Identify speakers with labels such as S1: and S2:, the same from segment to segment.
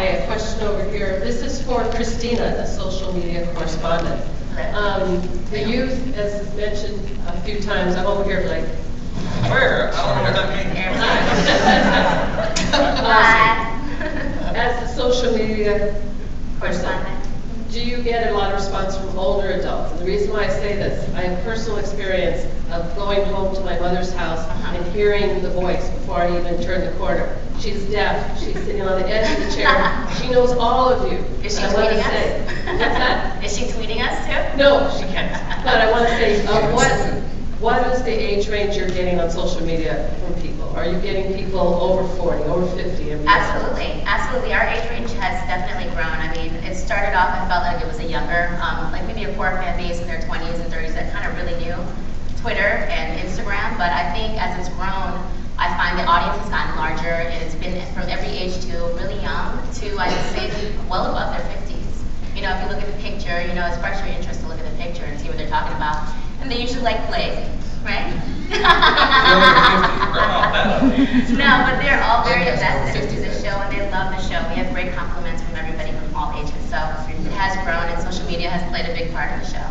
S1: a question over here. This is for Christina, the social media correspondent. The youth, as mentioned a few times, I'm over here like,
S2: where? I don't know what that means.
S1: As the social media correspondent, do you get a lot of response from older adults? And the reason why I say this, I have personal experience of going home to my mother's house and hearing the voice before I even turn the corner. She's deaf. She's sitting on the edge of the chair. She knows all of you.
S3: Is she tweeting us?
S1: What's that?
S3: Is she tweeting us too?
S1: No, she can't. But I want to say, what is the age range you're getting on social media from people? Are you getting people over 40, over 50?
S3: Absolutely, absolutely. Our age range has definitely grown. I mean, it started off, I felt like it was a younger, like maybe a core fan base in their 20s and 30s that kind of really knew Twitter and Instagram. But I think as it's grown, I find the audience has gotten larger, and it's been from every age to really young to, I'd say, well above their 50s. You know, if you look at the picture, you know, it sparks your interest to look at the picture and see what they're talking about. And they usually like Blake, right? No, but they're all very invested into the show, and they love the show. We have great compliments from everybody from all ages. So it has grown, and social media has played a big part of the show.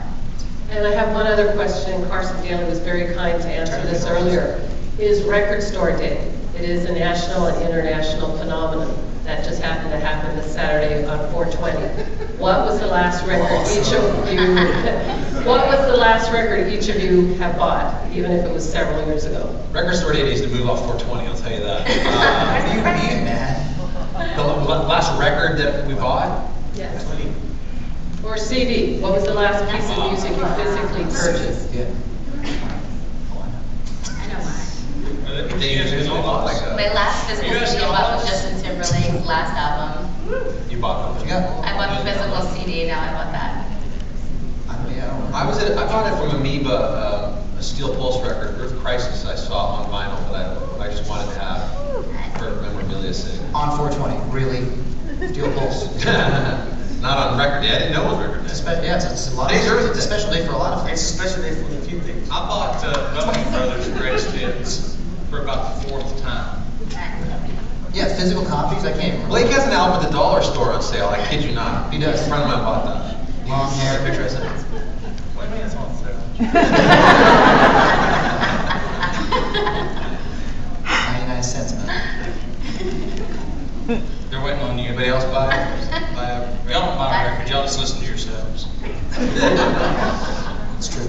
S1: And I have one other question. Carson Daly was very kind to answer this earlier. Is Record Store Day. It is a national and international phenomenon that just happened to happen this Saturday on 420. What was the last record each of you? What was the last record each of you have bought, even if it was several years ago?
S2: Record Store Day needs to move off 420. I'll tell you that.
S4: What do you mean, man?
S2: The last record that we bought.
S1: Yes. Or CD. What was the last piece of music you physically purchased?
S4: Yeah.
S3: My last physical CD I bought was Justin Timberlake's last album.
S2: You bought them?
S4: Yeah.
S3: I bought the physical CD, now I bought that.
S2: I bought it from Amoeba, a Steel Pulse record, Earth Crisis. I saw on vinyl, but I just wanted to have for memorabilia sake.
S4: On 420, really? Steel Pulse.
S2: Not on record day. I didn't know it was record day.
S4: It's a special day for a lot of things.
S5: It's a special day for a few things.
S6: I bought Bowman Brothers Greatest Hits for about the 4th time.
S4: Yeah, physical copies, I can't remember.
S2: Blake has an album at the dollar store on sale. I kid you not.
S4: He does.
S2: A friend of mine bought that.
S4: Long hair.
S2: Picture I sent.
S6: What do you mean it's on sale?
S4: 99 cents, man.
S6: They're waiting on you.
S2: Anybody else buy it?
S6: Y'all don't buy a record, y'all just listen to yourselves.
S4: It's true.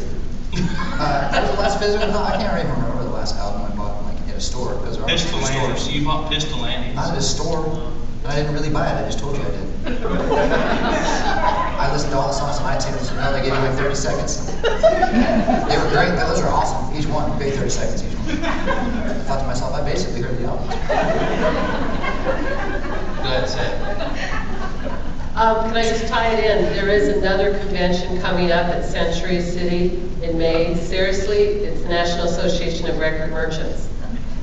S4: What was the last physical? No, I can't even remember the last album I bought like at a store.
S6: Pistol Annie's. You bought Pistol Annie's.
S4: Not at a store. I didn't really buy it. I just told you I did. I listened to all the songs on iTunes. You know, they gave you like 30 seconds. They were great. Those are awesome. Each one, you pay 30 seconds each one. I thought to myself, I basically heard the album.
S2: Go ahead, say it.
S1: Can I just tie it in? There is another convention coming up at Century City in May. Seriously, it's the National Association of Record Merchants.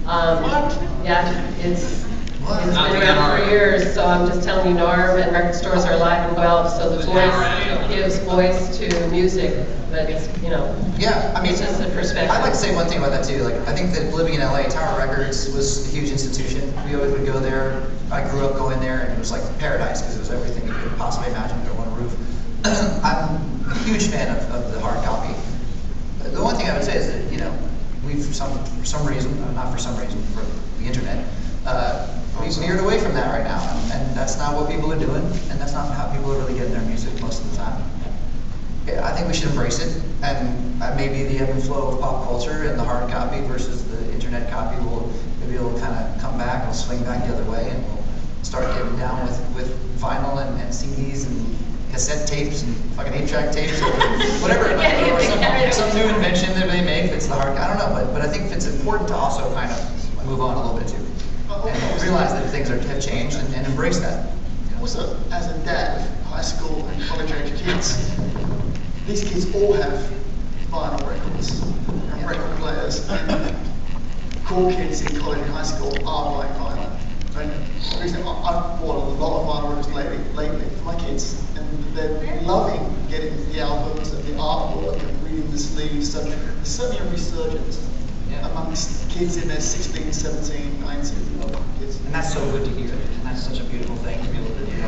S1: Yeah, it's been around for years, so I'm just telling you, NARM and record stores are alive and well, so the voice gives voice to music, but it's, you know,
S4: yeah, I mean,
S1: it's just a perspective.
S4: I'd like to say one thing about that too. Like, I think that living in LA, Tower Records was a huge institution. We always would go there. I grew up going there, and it was like paradise because it was everything you could possibly imagine under one roof. I'm a huge fan of the hard copy. The one thing I would say is that, you know, we've for some reason, not for some reason, for the internet, we've veered away from that right now, and that's not what people are doing, and that's not how people are really getting their music most of the time. Yeah, I think we should embrace it, and maybe the ebb and flow of pop culture and the hard copy versus the internet copy maybe it'll kind of come back, it'll swing back the other way, and we'll start getting down with vinyl and CDs and cassette tapes and fucking 8-track tapes or whatever it might be, or some new invention that they make that's the hard. I don't know, but I think it's important to also kind of move on a little bit too, and realize that things have changed and embrace that.
S5: Also, as a dad with high school and college age kids, these kids all have vinyl records and record players, and cool kids in college and high school are buying vinyl. And the reason I've bought a lot of vinyl records lately for my kids, and they're loving getting the albums and the artwork and reading the sleeves. So there's certainly a resurgence amongst kids in their 16, 17, 19 kids.
S4: And that's so good to hear, and that's such a beautiful thing to be able to do.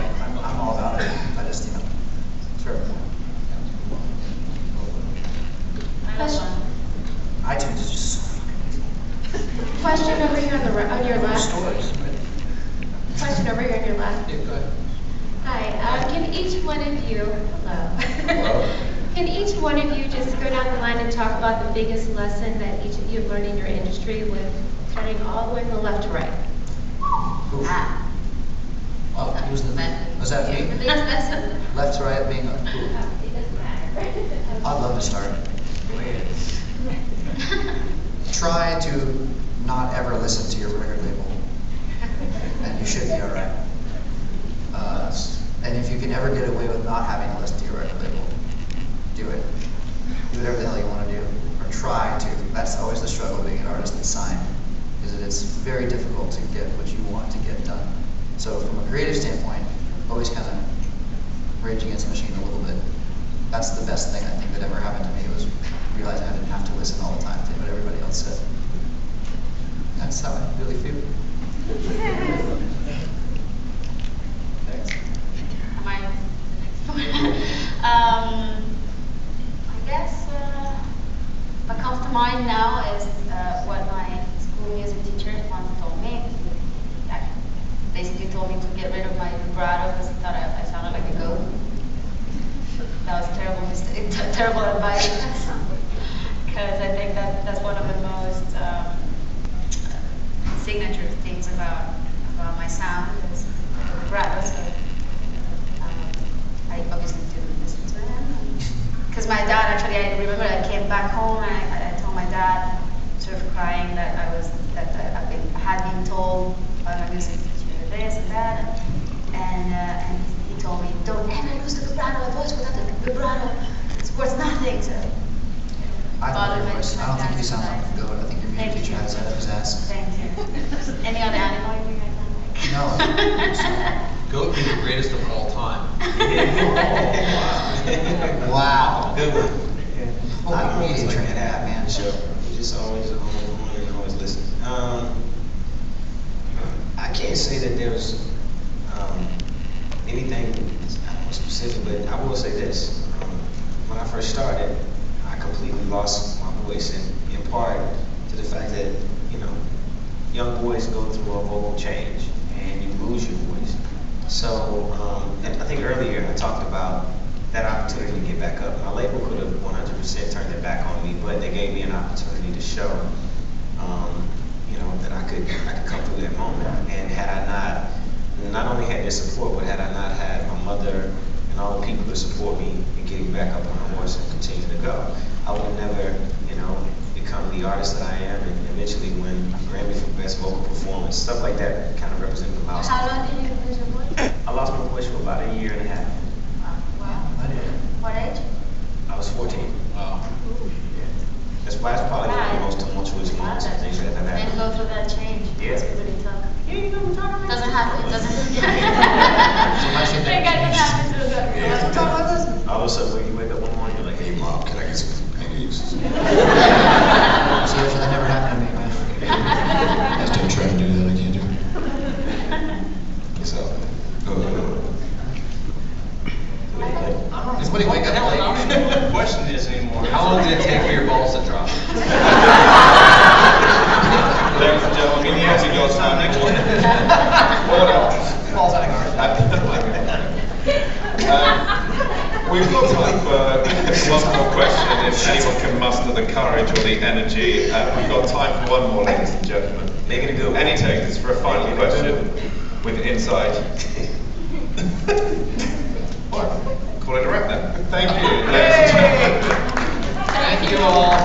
S7: Question over here on your left.
S4: Stories, right?
S7: Question over here on your left.
S2: Yeah, go ahead.
S7: Hi, can each one of you, hello.
S2: Hello.
S7: Can each one of you just go down the line and talk about the biggest lesson that each of you have learned in your industry with starting all the way from the left to right?
S4: Oof.
S3: Ah.
S4: Oh, who's the, was that
S3: The
S4: me?
S3: biggest lesson.
S4: Left to right being,
S7: It doesn't matter.
S4: I'd love to start. Try to not ever listen to your record label, and you should be all right. And if you can ever get away with not having to listen to your record label, do it. Do whatever the hell you want to do, or try to. That's always the struggle being an artist that's signed, is that it's very difficult to get what you want to get done. So from a creative standpoint, always kind of rage against the machine a little bit. That's the best thing I think that ever happened to me, was realizing I didn't have to listen all the time to what everybody else said. That's how I really feel. Thanks.
S3: Am I the next one? I guess what comes to mind now is what my school music teacher once told me. He basically told me to get rid of my vibrato because he thought I sounded like a goat. That was a terrible mistake, terrible advice. Because I think that's one of the most signature things about my sound is vibrato. So I obviously didn't listen to him. Because my dad, actually, I remember I came back home and I told my dad, sort of crying, that I had been told by my music teacher this and that, and he told me, don't ever use the vibrato. A voice without the vibrato, it's worth nothing. So
S4: I love your voice. I don't think you sound like a goat. I think your music teacher has that up his ass.
S3: Thank you. Any other animal you think I sound like?
S4: No.
S2: Goat be the greatest of all time.
S4: Wow.
S8: Good one.
S4: I don't need to
S8: like
S4: train that, man.
S8: Sure. You just always listen. I can't say that there's anything specific, but I will say this. When I first started, I completely lost my voice, and in part to the fact that, young boys go through a vocal change, and you lose your voice. So, and I think earlier I talked about that opportunity to get back up. My label could have 100% turned it back on me, but they gave me an opportunity to show, that I could come through that moment. And had I not only had their support, but had I not had my mother and all the people to support me in getting back up on the horse and continue to go, I would have never, become the artist that I am, and eventually win Grammy for Best Vocal Performance. Stuff like that kind of represent the milestone.
S3: How long did you lose your voice?
S8: I lost my voice for about a year and a half.
S3: Wow. What age?
S8: I was 14.
S2: Wow.
S8: That's probably one of the most tumultuous moments and things that have
S3: And
S8: happened.
S3: go through that change.
S8: Yeah.
S3: It's really tough.
S8: Yeah, you know what I'm talking about?
S3: Doesn't happen. It doesn't.
S4: I should
S3: Think I can happen to a
S8: Yeah. All of a sudden, when you wake up one morning, you're like, hey, Mom, can I get some pancakes?
S4: See, that never happened to me, man.
S9: I still try to do that, I can't do it. So,
S4: Somebody wake up late.
S6: I don't even know what the question is anymore.
S2: How long did it take for your balls to drop?
S6: Ladies and gentlemen, the answer goes to the next one.
S4: Falls out of guard.
S6: We've got time for one more question, if anyone can muster the courage or the energy. We've got time for one more, ladies and gentlemen.
S8: Make it a good one.
S6: Any takers for a final question with insight? Call it a wrap then. Thank you, ladies and gentlemen.
S2: Thank you all.